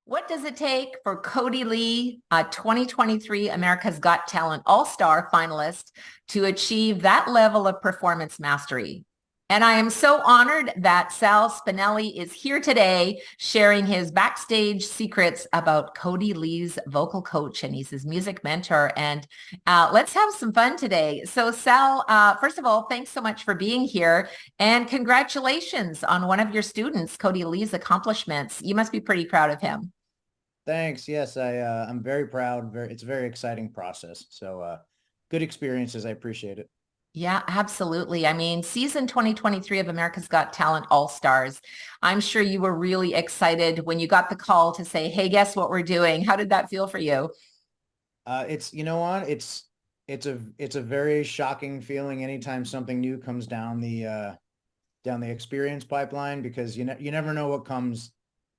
What does it take for Cody Lee, a 2023 America's Got Talent All-Star finalist, to achieve that level of performance mastery? And I am so honored that Sal Spinelli is here today sharing his backstage secrets about Cody Lee's vocal coach, and he's his music mentor. And let's have some fun today. So Sal, first of all, thanks so much for being here, and congratulations on one of your students, Cody Lee's accomplishments. You must be pretty proud of him. Thanks. Yes, I'm very proud. It's a very exciting process. So good experiences. I appreciate it. Yeah, absolutely. I mean, season 2023 of America's Got Talent All-Stars. I'm sure you were really excited when you got the call to say, hey, guess what we're doing? How did that feel for you? It's you know what? It's a very shocking feeling anytime something new comes down the experience pipeline because you never know what comes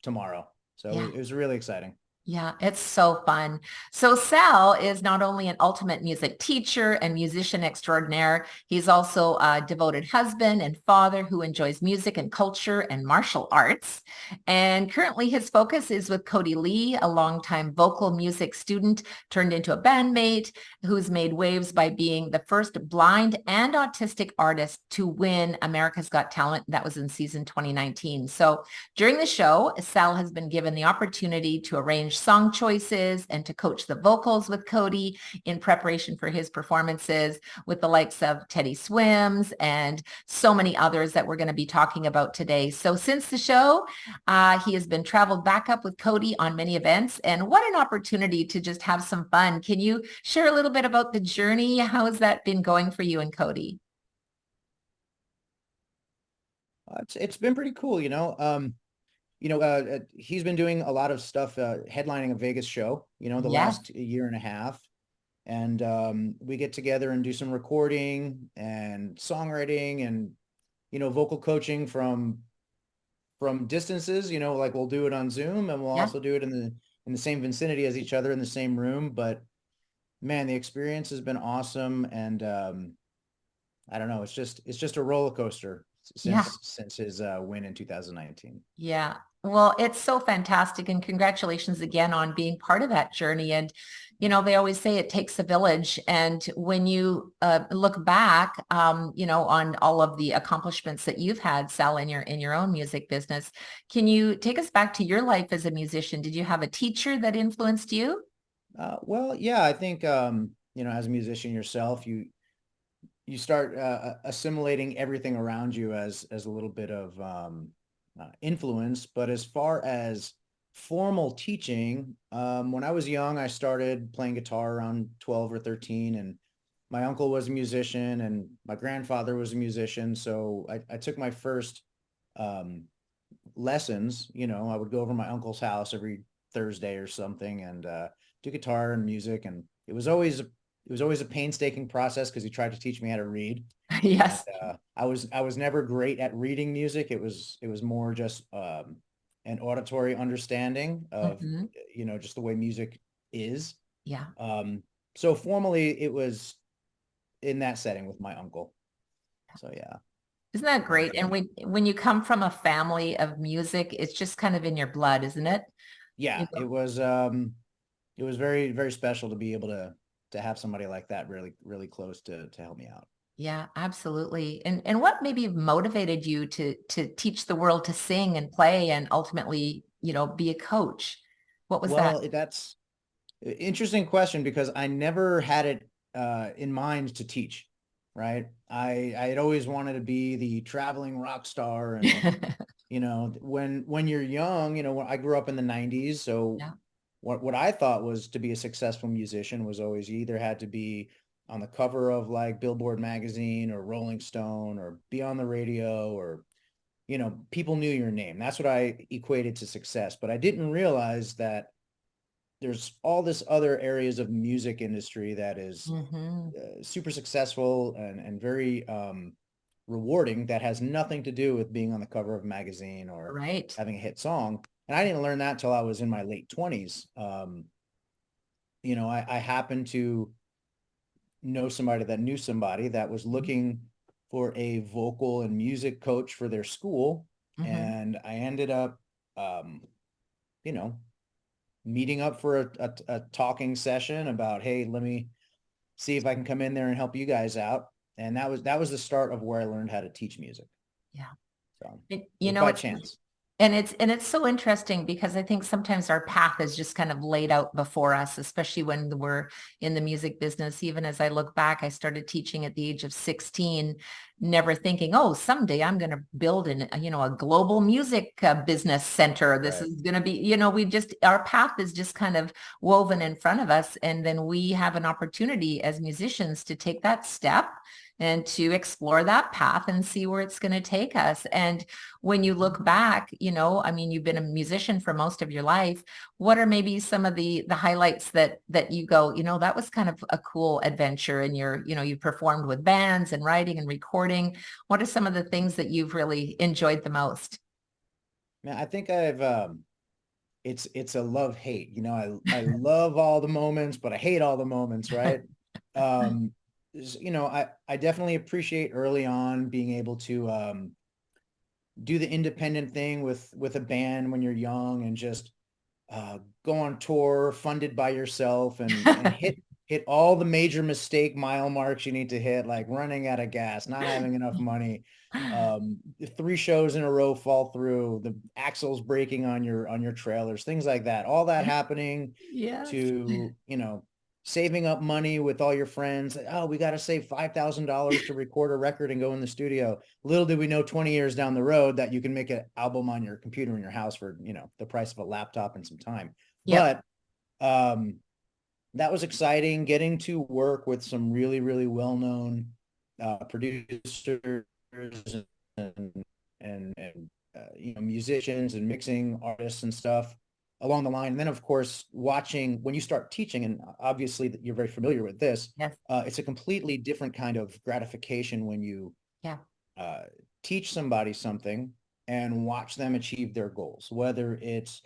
tomorrow. So Yeah. it was really exciting. Yeah, it's so fun. So Sal is not only an ultimate music teacher and musician extraordinaire, he's also a devoted husband and father who enjoys music and culture and martial arts. And currently his focus is with Cody Lee, a longtime vocal music student turned into a bandmate who's made waves by being the first blind and autistic artist to win America's Got Talent. That was in season 2019. So during the show, Sal has been given the opportunity to arrange song choices and to coach the vocals with Cody in preparation for his performances with the likes of Teddy Swims and so many others that we're going to be talking about today. So since the show, he has been traveled back up with Cody on many events, and what an opportunity to just have some fun. Can you share a little bit about the journey? How has that been going for you and Cody? It's been pretty cool. He's been doing a lot of stuff, headlining a Vegas show, the Yeah. last year and a half. And we get together and do some recording and songwriting and, vocal coaching from distances, like we'll do it on Zoom and we'll Yeah. also do it in the same vicinity as each other in the same room. But man, the experience has been awesome. And I don't know, it's just a roller coaster Yeah. since his win in 2019. Yeah. Well, it's so fantastic. And congratulations again on being part of that journey. And, they always say it takes a village. And when you look back, on all of the accomplishments that you've had, Sal, in your own music business, can you take us back to your life as a musician? Did you have a teacher that influenced you? Well, yeah, I think as a musician yourself, you start assimilating everything around you as a little bit of influence. But as far as formal teaching, when I was young, I started playing guitar around 12 or 13, and my uncle was a musician and my grandfather was a musician. So I took my first um, lessons. I would go over to my uncle's house every Thursday or something and do guitar and music. And it was always a painstaking process because he tried to teach me how to read. And Yes. I was never great at reading music. It was more just an auditory understanding of Hmm. just the way music is. Yeah. Um, so formally, it was in that setting with my uncle. So yeah, Isn't that and great? And when you come from a family of music, it's just kind of in your blood, isn't it? yeah, You it was very very special to be able to have somebody like that really really close to help me out. Yeah, absolutely. And what maybe motivated you to teach the world to sing and play and ultimately, be a coach? What was that? Well, that's an interesting question because I never had it in mind to teach, right? I had always wanted to be the traveling rock star. And when you're young, when I grew up in the 90s, so Yeah. what I thought was to be a successful musician was always you either had to be on the cover of like Billboard magazine or Rolling Stone or be on the radio, or people knew your name. That's what I equated to success. But I didn't realize that there's all this other areas of music industry that is Hmm. super successful and very rewarding, that has nothing to do with being on the cover of a magazine or Right. having a hit song. And I didn't learn that till I was in my late 20s. I happened to know somebody that knew somebody that was looking for a vocal and music coach for their school. Hmm. And I ended up, um, you know, meeting up for a talking session about, hey, let me see if I can come in there and help you guys out. And that was the start of where I learned how to teach music. Yeah. So It, it you was know, by it's chance. and it's so interesting because I think sometimes our path is just kind of laid out before us, especially when we're in the music business. Even as I look back, I started teaching at the age of 16, never thinking, oh, someday I'm going to build a global music business center. This Right. is going to be, we just, our path is just kind of woven in front of us. And then we have an opportunity as musicians to take that step and to explore that path and see where it's going to take us. And when you look back, I mean, you've been a musician for most of your life. What are maybe some of the highlights that you go, that was kind of a cool adventure, and you performed with bands and writing and recording. What are some of the things that you've really enjoyed the most? Man, I think it's a love hate. I love all the moments, but I hate all the moments, right? Um, I definitely appreciate early on being able to do the independent thing with a band when you're young, and just go on tour funded by yourself, and hit all the major mistake mile marks you need to hit, like running out of gas, not having enough money, um, 3 shows in a row fall through, the axles breaking on your trailers, things like that, all that happening, Yes. to saving up money with all your friends. Oh, we got to save $5,000 to record a record and go in the studio. Little did we know 20 years down the road that you can make an album on your computer in your house for, the price of a laptop and some time. Yep. But that was exciting, getting to work with some really, really well-known producers and musicians and mixing artists and stuff along the line. And then, of course, watching when you start teaching, and obviously that you're very familiar with this, Yes. it's a completely different kind of gratification when you Yeah. uh, teach somebody something and watch them achieve their goals, whether it's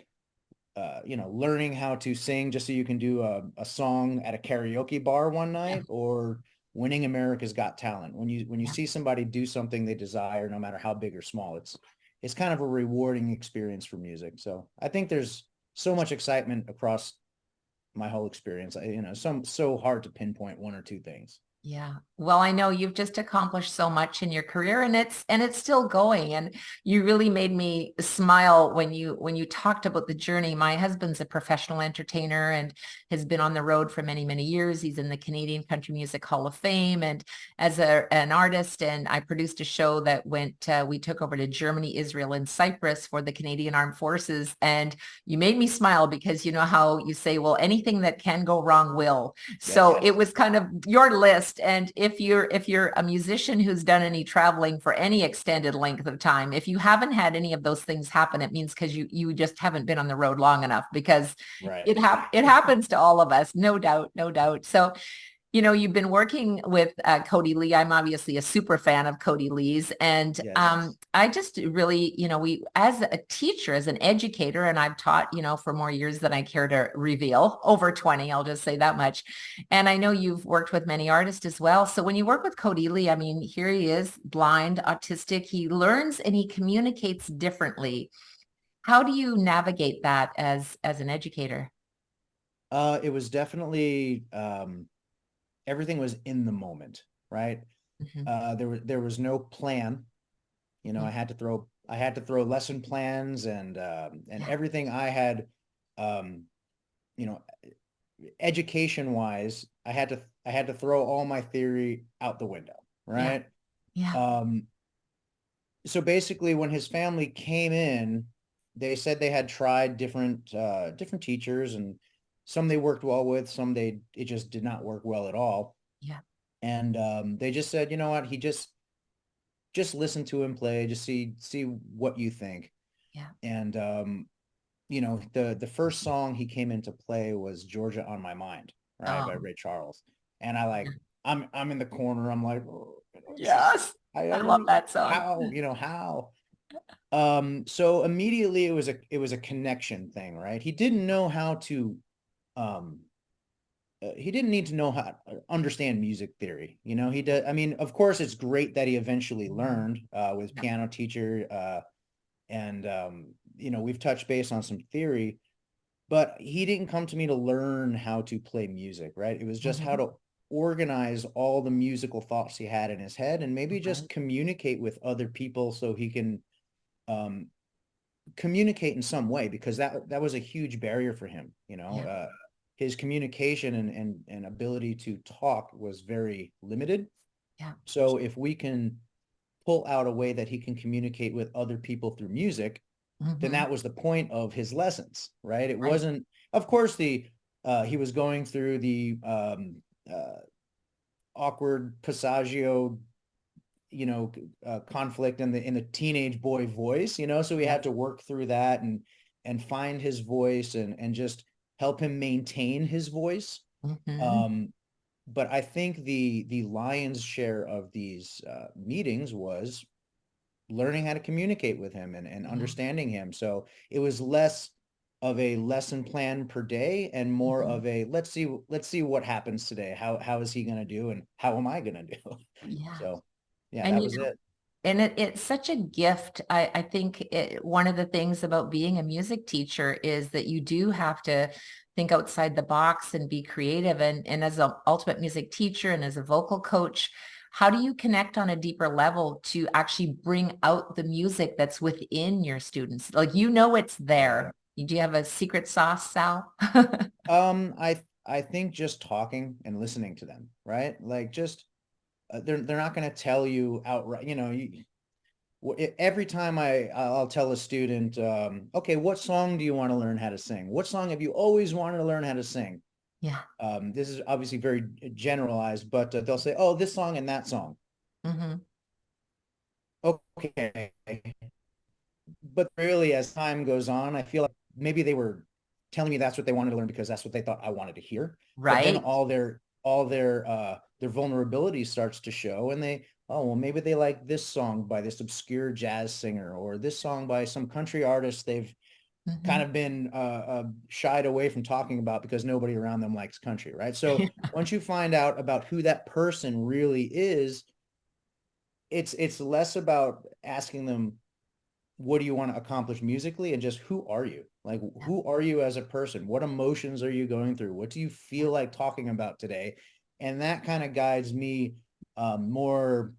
learning how to sing just so you can do a song at a karaoke bar one Yeah. night, or winning America's Got Talent. When you Yeah. see somebody do something they desire, no matter how big or small, it's kind of a rewarding experience for music. So I think there's so much excitement across my whole experience. So hard to pinpoint one or two things. Yeah. Well, I know you've just accomplished so much in your career, and it's still going. And you really made me smile when you talked about the journey. My husband's a professional entertainer and has been on the road for many, many years. He's in the Canadian Country Music Hall of Fame and as an artist. And I produced a show that we took over to Germany, Israel, and Cyprus for the Canadian Armed Forces. And you made me smile because you know how you say, well, anything that can go wrong will. So Yes. it was kind of your list. And if you're a musician who's done any traveling for any extended length of time, if you haven't had any of those things happen, it means because you just haven't been on the road long enough, because Right. it happens to all of us, no doubt, no doubt. So you've been working with Cody Lee. I'm obviously a super fan of Cody Lee's. And Yes. I just really, we, as a teacher, as an educator, and I've taught, for more years than I care to reveal, over 20, I'll just say that much. And I know you've worked with many artists as well. So when you work with Cody Lee, I mean, here he is, blind, autistic. He learns and he communicates differently. How do you navigate that as an educator? It was definitely everything was in the moment, right? Mhm. There was no plan. Yeah. I had to throw lesson plans and Yeah. everything I had, um, you know, education wise, I had to throw all my theory out the window, Yeah. right? Yeah. Um, so basically, when his family came in, they said they had tried different teachers, and some they worked well with, some it just did not work well at all. Yeah. And they just said, you know what, he just listen to him play, just see what you think. Yeah. And the first song he came into play was Georgia on My Mind, right, by Oh, Ray Charles. And I yeah. like I'm in the corner, I'm like, oh, this is, Yes. I I love don't, that song. how. So immediately it was a connection thing, right? Um he didn't need to know how to understand music theory. He did. I mean, of course, it's great that he eventually learned with Yeah. piano teacher, and we've touched base on some theory. but he didn't come to me to learn how to play music, right? It was just how Mhm. to organize all the musical thoughts he had in his head and maybe just Right. communicate with other people so he can um, communicate in some way, because that was a huge barrier for him, Yeah. his communication and ability to talk was very limited. Yeah. So if we can pull out a way that he can communicate with other people through music, then Hmm. that was the point of his lessons, right? It Right. wasn't, of course, he was going through the uh, awkward passaggio, conflict in the teenage boy voice, so we Yeah. had to work through that and find his voice and just help him maintain his voice. Hmm. Um, but I think the lion's share of these meetings was learning how to communicate with him and Yeah. understanding him. So it was less of a lesson plan per day and more Hmm. of a let's see what happens today. How is he going to do and how am I going to do? Yeah. So yeah, And that was it. and it's such a gift. I think one of the things about being a music teacher is that you do have to think outside the box and be creative. And as an ultimate music teacher and as a vocal coach, how do you connect on a deeper level to actually bring out the music that's within your students? Like, it's Yeah. there. Do you have a secret sauce, Sal? I think just talking and listening to them, right? Like just they're not going to tell you outright, every time I'll tell a student, okay, what song do you want to learn how to sing? What song have you always wanted to learn how to sing? Yeah. This is obviously very generalized, but they'll say, oh, this song and that song. Hmm. Okay. But really, as time goes on, I feel like maybe they were telling me that's what they wanted to learn because that's what they thought I wanted to hear. But then Right. all their vulnerability starts to show, and oh well, maybe they like this song by this obscure jazz singer or this song by some country artist they've kind Hmm. of been shied away from talking about because nobody around them likes country, right? So once you find out about who that person really is, it's less about asking them what do you want to accomplish musically and just who are you, like Yeah. who are you as a person, what emotions are you going through, what do you Yeah. feel like talking about today, and that kind of guides me more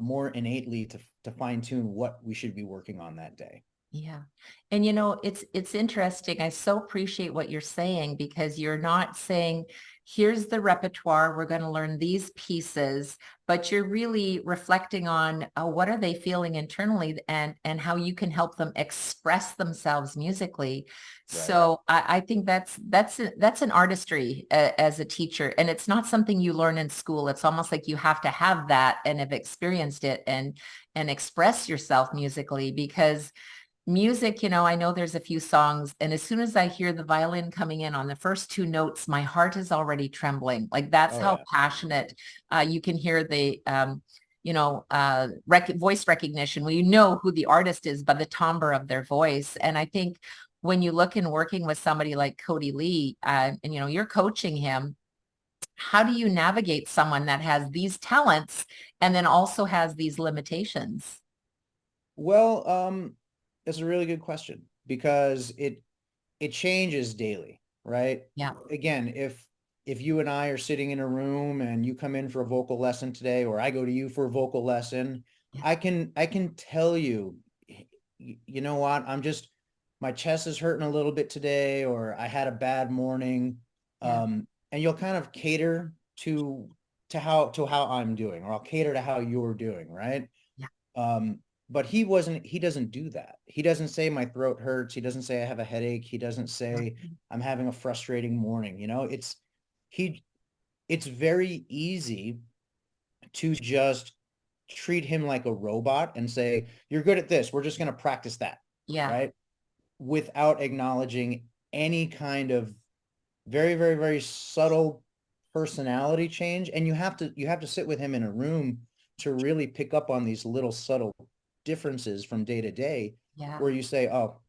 more innately to fine tune what we should be working on that day. Yeah. And it's interesting. I so appreciate what you're saying because you're not saying, here's the repertoire, we're going to learn these pieces, but you're really reflecting on what are they feeling internally and how you can help them express themselves musically. Right. So I think that's an artistry as a teacher. And it's not something you learn in school. It's almost like you have to have that and have experienced it and express yourself musically because music, I know there's a few songs, and as soon as I hear the violin coming in on the first two notes, my heart is already trembling. Like that's Oh how yeah. passionate you can hear the voice recognition. Well, who the artist is by the timbre of their voice. And I think when you look in working with somebody like Cody Lee, and you're coaching him, how do you navigate someone that has these talents and then also has these limitations? Well, it's a really good question because it changes daily, right? Yeah. Again, if you and I are sitting in a room and you come in for a vocal lesson today, or I go to you for a vocal lesson, Yeah. I can tell you, you know what, my chest is hurting a little bit today, or I had a bad morning. Yeah. And you'll kind of cater to how I'm doing, or I'll cater to how you're doing, right? Yeah. Um, but he doesn't do that. He doesn't say my throat hurts. He doesn't say I have a headache. He doesn't say Right. I'm having a frustrating morning. He it's very easy to just treat him like a robot and say, you're good at this. We're just going to practice that. Yeah. Right. Without acknowledging any kind of very, very, very subtle personality change. And you have to sit with him in a room to really pick up on these little subtle differences from day to day, Yeah. where you say, oh,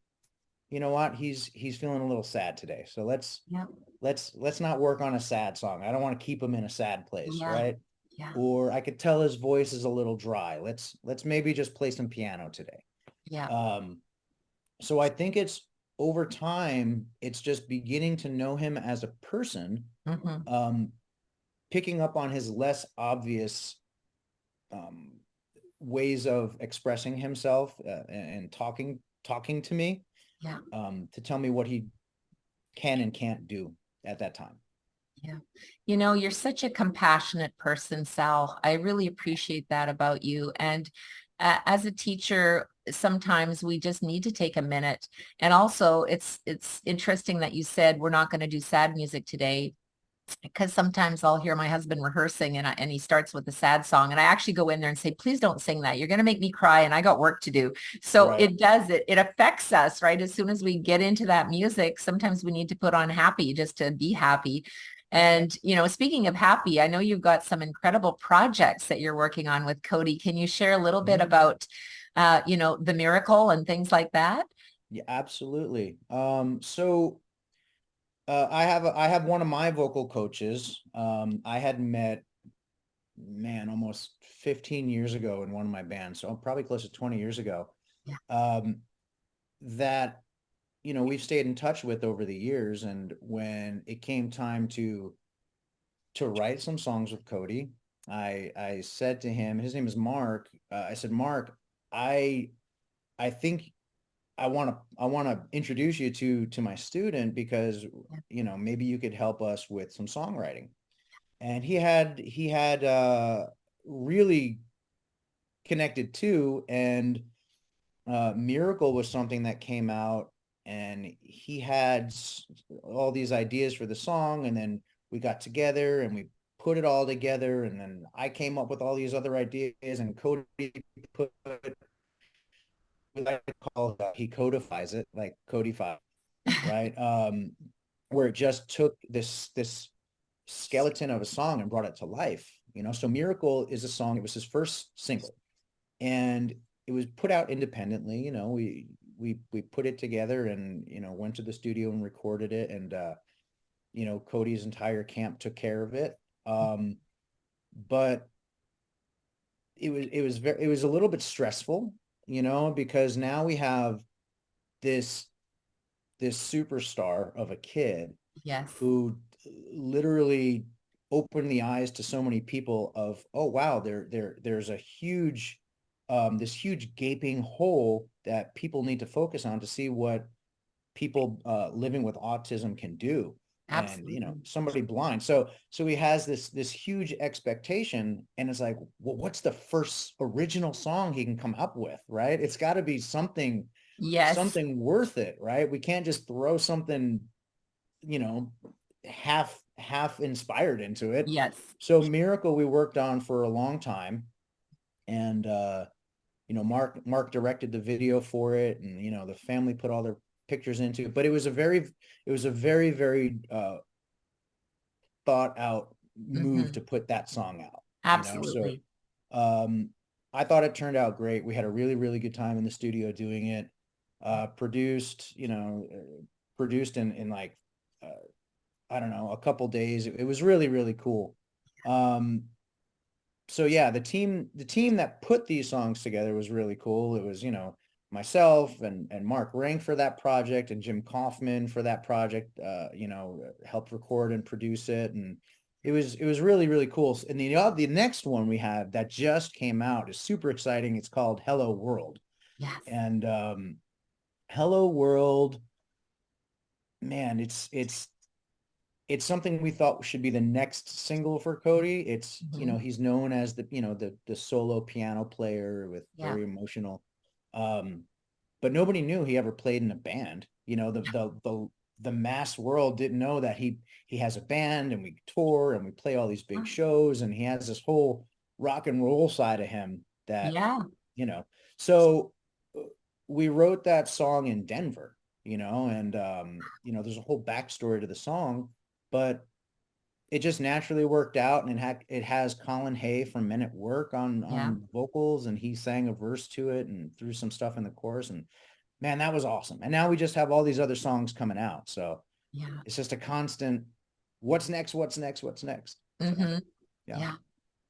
you know what, he's feeling a little sad today, so let's Yeah. let's not work on a sad song. I don't want to keep him in a sad place, Yeah. right? Yeah. Or I could tell his voice is a little dry. Let's maybe just play some piano today. Yeah. um so I think over time, it's just beginning to know him as a person, Mm-hmm. um, picking up on his less obvious um, ways of expressing himself, and talking to me, Yeah. to tell me what he can and can't do at that time. Yeah. You know, you're such a compassionate person, Sal. I really appreciate that about you. And as a teacher, sometimes we just need to take a minute. And also, it's interesting that you said we're not going to do sad music today, because sometimes I'll hear my husband rehearsing and he starts with a sad song, and I actually go in there and say, please don't sing that. You're going to make me cry and I got work to do. So Right. it affects us, right? As soon as we get into that music, sometimes we need to put on happy just to be happy. And, you know, speaking of happy, I know you've got some incredible projects that you're working on with Cody. Can you share a little bit Mhm. about, you know, the miracle and things like that? Yeah, absolutely. So I have one of my vocal coaches. I had met, man, almost 15 years ago in one of my bands, so probably close to 20 years ago. Yeah. Um, that we've stayed in touch with over the years, and when it came time to write some songs with Cody, I said to him, his name is Mark. I said, Mark, I I think I want to introduce you to my student, because Yeah. maybe you could help us with some songwriting. And he had really connected too, and Miracle was something that came out, and he had all these ideas for the song, and then we got together and we put it all together, and then I came up with all these other ideas, and Cody put, we like to call it, he codifies it, like codify, right? Where it just took this skeleton of a song and brought it to life. So Miracle is a song. It was his first single, and it was put out independently. We put it together, and went to the studio and recorded it, and Cody's entire camp took care of it. But it was a little bit stressful, because now we have this this superstar of a kid Yes. who literally opened the eyes to so many people of, oh wow, there's a huge this huge gaping hole that people need to focus on to see what people living with autism can do, and Absolutely. somebody blind. So he has this huge expectation, and it's like, well, what's the first original song he can come up with, right? It's got to be something Yes. something worth it, right? We can't just throw something, you know, half inspired into it. Yes. So Miracle we worked on for a long time, and Mark directed the video for it, and the family put all their pictures into it, but it was a very thought out move Hmm. to put that song out, so Absolutely. um I thought it turned out great. We had a really, really good time in the studio doing it. Produced in like uh, I don't know, a couple days. It was really, really cool. Um, so yeah, the team that put these songs together was really cool. It was, myself and Mark Rank for that project, and Jim Kaufman for that project, helped record and produce it. And it was really, really cool. And the next one we have that just came out is super exciting. It's called Hello World. Yes. And Hello World, man, it's something we thought should be the next single for Cody. It's, Hmm. he's known as the solo piano player with Yeah. very emotional. Um, but nobody knew he ever played in a band. The mass world didn't know that he has a band, and we tour and we play all these big shows, and he has this whole rock and roll side of him that, Yeah. you know. So we wrote that song in Denver, and there's a whole backstory to the song, but it just naturally worked out, and it has Colin Hay from Men at Work Yeah. on vocals, and he sang a verse to it and threw some stuff in the chorus, and man, that was awesome. And now we just have all these other songs coming out, so Yeah. it's just a constant, what's next, what's next, what's next. So Hmm. yeah. Yeah.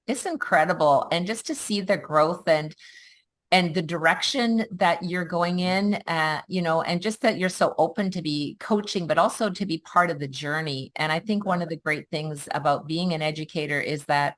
It's incredible. And just to see the growth, and and the direction that you're going in, and just that you're so open to be coaching, but also to be part of the journey. And I think one of the great things about being an educator is that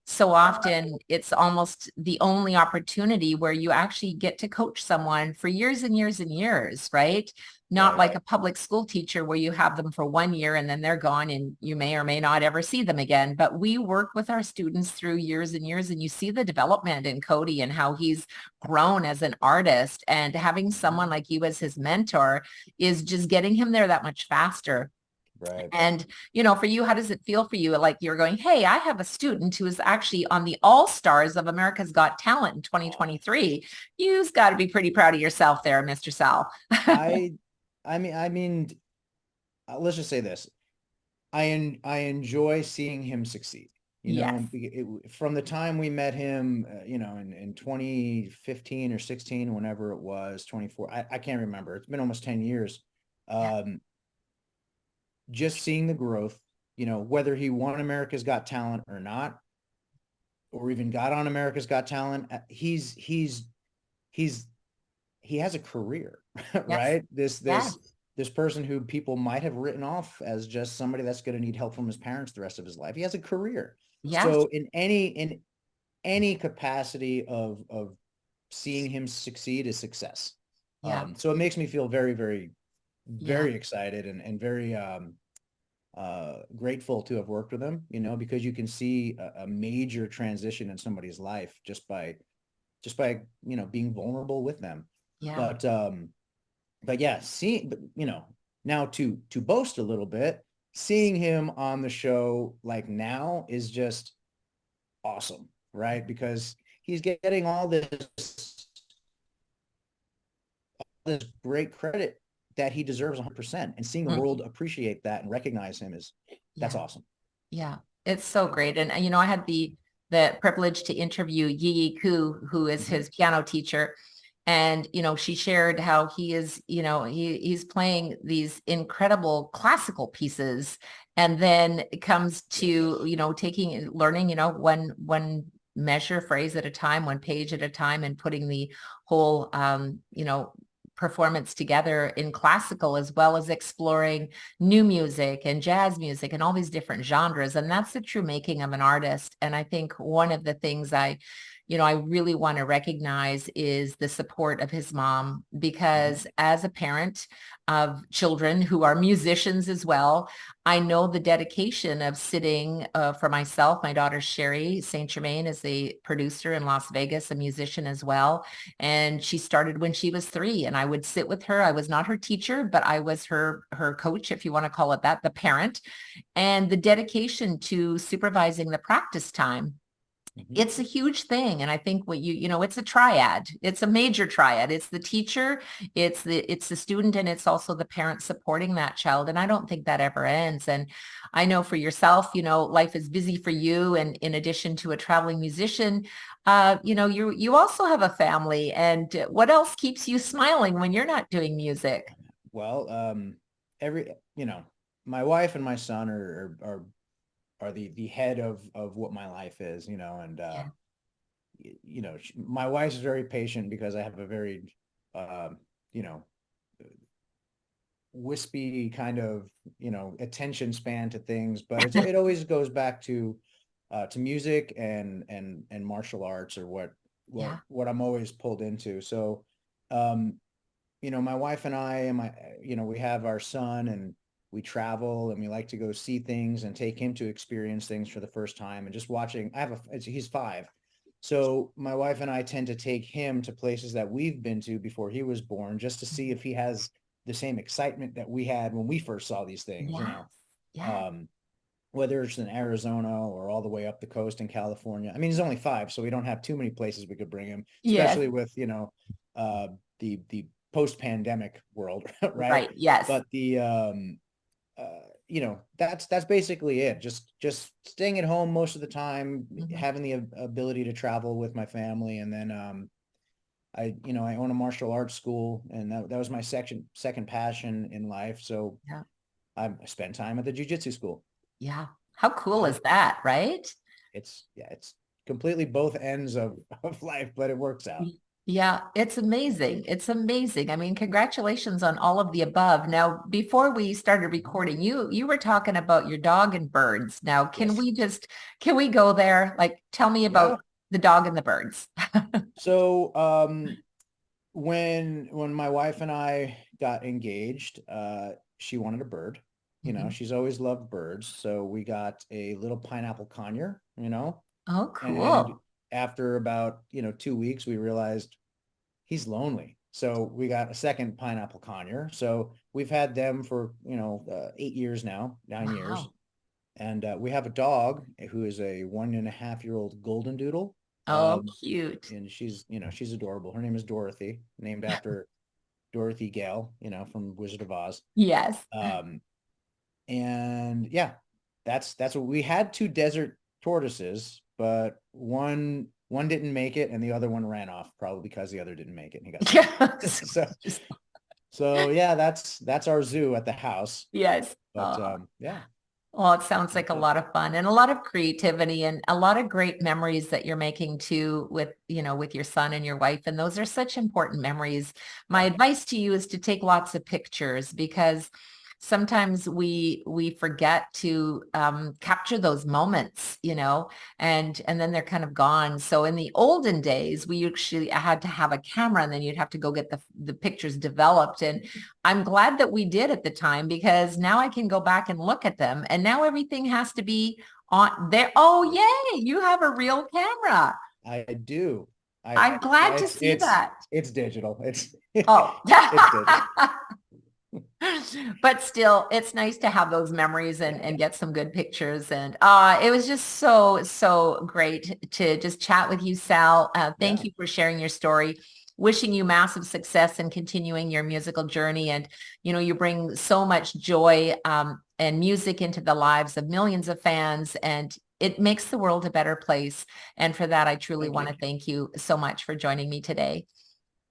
so often it's almost the only opportunity where you actually get to coach someone for years and years and years, right? Not like a public school teacher where you have them for 1 year and then they're gone and you may or may not ever see them again. But we work with our students through years and years, and you see the development in Cody and how he's grown as an artist, and having someone like you as his mentor is just getting him there that much faster. Right. And, for you, how does it feel for you? Like you're going, hey, I have a student who is actually on the All-Stars of America's Got Talent in 2023. You've got to be pretty proud of yourself there, Mr. Sal. I mean, let's just say this. I enjoy seeing him succeed. Yes. From the time we met him, in 2015 or 16, whenever it was, 24, I can't remember. It's been almost 10 years. Just seeing the growth, whether he won America's Got Talent or not, or even got on America's Got Talent, he has a career, right? Yes. This person who people might have written off as just somebody that's going to need help from his parents the rest of his life. He has a career. Yes. So in any capacity of seeing him succeed is success. Yeah. So it makes me feel very, very, very excited and very grateful to have worked with him, because you can see a major transition in somebody's life just by being vulnerable with them. Yeah. But yeah, now to boast a little bit, seeing him on the show like now is just awesome, right? Because he's getting all this great credit that he deserves 100%, and seeing the world appreciate that and recognize him that's awesome. Yeah, it's so great. And I had the privilege to interview Yi Ku, who is his piano teacher. And, she shared how he is, he's playing these incredible classical pieces, and then it comes to, learning, one measure, phrase at a time, one page at a time, and putting the whole, performance together in classical, as well as exploring new music and jazz music and all these different genres. And that's the true making of an artist. And I think one of the things I really want to recognize is the support of his mom, because as a parent of children who are musicians as well, I know the dedication of sitting for myself. My daughter, Sherry St. Germain, is a producer in Las Vegas, a musician as well. And she started when she was 3, and I would sit with her. I was not her teacher, but I was her coach, if you want to call it that, the parent, and the dedication to supervising the practice time. It's a huge thing. And I think it's a triad. It's a major triad. It's the teacher, it's the student, and it's also the parent supporting that child. And I don't think that ever ends. And I know for yourself, life is busy for you. And in addition to a traveling musician, you also have a family. And what else keeps you smiling when you're not doing music? Well, my wife and my son are the head of what my life is, and my wife's very patient because I have a very wispy kind of attention span to things, but it always goes back to music and martial arts, or what I'm always pulled into. So my wife and I we have our son, and we travel, and we like to go see things and take him to experience things for the first time. And just watching, he's 5. So my wife and I tend to take him to places that we've been to before he was born, just to see if he has the same excitement that we had when we first saw these things, whether it's in Arizona or all the way up the coast in California. I mean, he's only 5, so we don't have too many places we could bring him, especially with, the post-pandemic world, right? Right. Yes. But that's basically it. Just staying at home most of the time, having the ability to travel with my family. And then I own a martial arts school, and that was my second passion in life. So I spend time at the jiu-jitsu school. Yeah. How cool is that, right? It's completely both ends of life, but it works out. Yeah, it's amazing. It's amazing. I mean, congratulations on all of the above. Now, before we started recording, you were talking about your dog and birds. Now, Yes. can we go there? Like, tell me Yeah. about the dog and the birds. So, when my wife and I got engaged, she wanted a bird. You know, Mhm. she's always loved birds. So we got a little pineapple conure, Oh, and cool. after about, 2 weeks, we realized he's lonely. So we got a second pineapple conure. So we've had them for, 8 years now, 9 years. Wow. And we have a dog who is a 1.5-year-old golden doodle. Oh, cute. And she's adorable. Her name is Dorothy, named after Dorothy Gale, from Wizard of Oz. Yes. Um, and yeah, that's what we had. Two desert tortoises, but one didn't make it, and the other one ran off, probably because the other didn't make it, and he got sick. Yes. so so yeah, that's our zoo at the house. Yes. But yeah, Well, it sounds like that's a it. lot of fun and a lot of creativity and a lot of great memories that you're making too with, with your son and your wife. And those are such important memories. My Yeah. advice to you is to take lots of pictures because sometimes we forget to capture those moments, and then they're kind of gone. So in the olden days, we actually had to have a camera and then you'd have to go get the pictures developed. And I'm glad that we did at the time because now I can go back and look at them. And now everything has to be on there. Oh, yay, you have a real camera. I do. I'm Yeah, glad to it's see it's that. it's digital. It's Oh, it's digital. but still, it's nice to have those memories Yeah. and get some good pictures. And it was just so great to just chat with you, Sal. Thank Yeah. you for sharing your story. Wishing you massive success and continuing your musical journey. And, you bring so much joy and music into the lives of millions of fans. And it makes the world a better place. And for that, I truly Thank want you. to thank you so much for joining me today.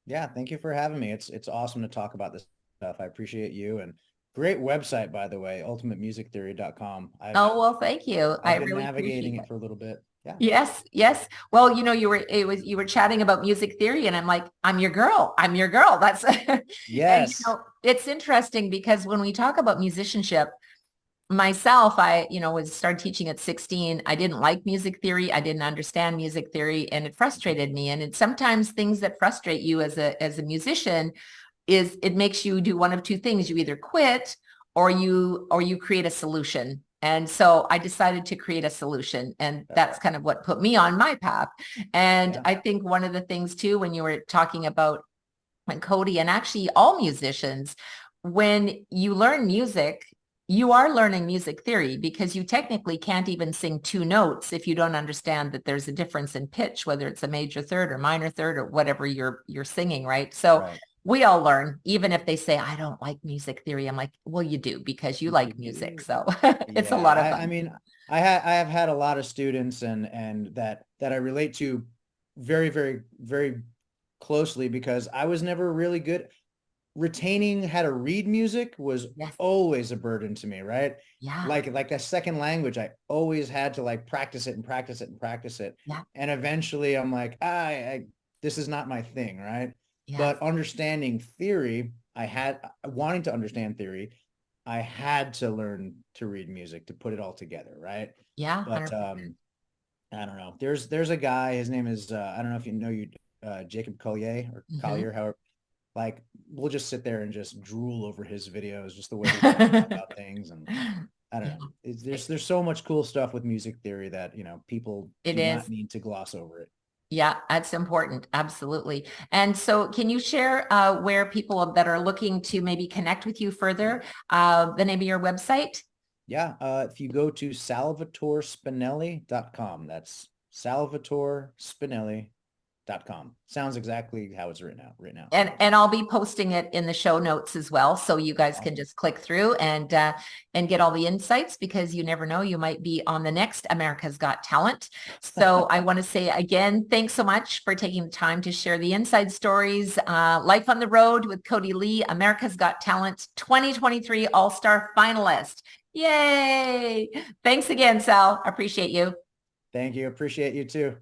Yeah, thank you for having me. It's awesome to talk about this stuff. I appreciate you, and great website, by the way, ultimatemusictheory.com. I've Oh, well, thank you. I I've been really navigating appreciate it. it for a little bit. Yeah. Yes, yes. Well, you were chatting about music theory and I'm like, I'm your girl. I'm your girl. That's and Yes. it's interesting because when we talk about musicianship, myself, I, was started teaching at 16. I didn't like music theory. I didn't understand music theory and it frustrated me. And it's sometimes things that frustrate you as a musician is it makes you do one of two things. You either quit or you create a solution. And so I decided to create a solution. And that's kind of what put me on my path. And Yeah. I think one of the things too, when you were talking about when Cody and actually all musicians, when you learn music, you are learning music theory because you technically can't even sing two notes if you don't understand that there's a difference in pitch, whether it's a major third or minor third or whatever you're singing, right? So Right. we all learn, even if they say, I don't like music theory. I'm like, well, you do because you You like music. do. So it's a Yeah. lot of I fun. mean, I have had a lot of students and that I relate to very, very, very closely because I was never really good. Retaining how to read music was Yes. always a burden to me, right? Yeah. Like a second language, I always had to like practice it and practice it and practice it. Yeah. And eventually I'm like, this is not my thing, right? Yes. But understanding theory, wanting to understand theory, I had to learn to read music to put it all together, right? Yeah. But 100%. I don't know. There's a guy, his name is I don't know if you know Jacob Collier or Mhm. Collier, however, like we'll just sit there and just drool over his videos, just the way he talks about things. And I don't Yeah. know. There's so much cool stuff with music theory that, people It do not is. need to gloss over it. Yeah, that's important. Absolutely. And so can you share where people that are looking to maybe connect with you further, the name of your website? Yeah. If you go to salvatorespinelli.com, that's salvatorespinelli.com. Sounds exactly how it's written out right now. And I'll be posting it in the show notes as well. So you guys can Awesome. just click through and get all the insights because you never know, you might be on the next America's Got Talent. So I want to say again, thanks so much for taking the time to share the inside stories. Life on the Road with Cody Lee, America's Got Talent 2023 All-Star finalist. Yay. Thanks again, Sal. Appreciate you. Thank you. Appreciate you too.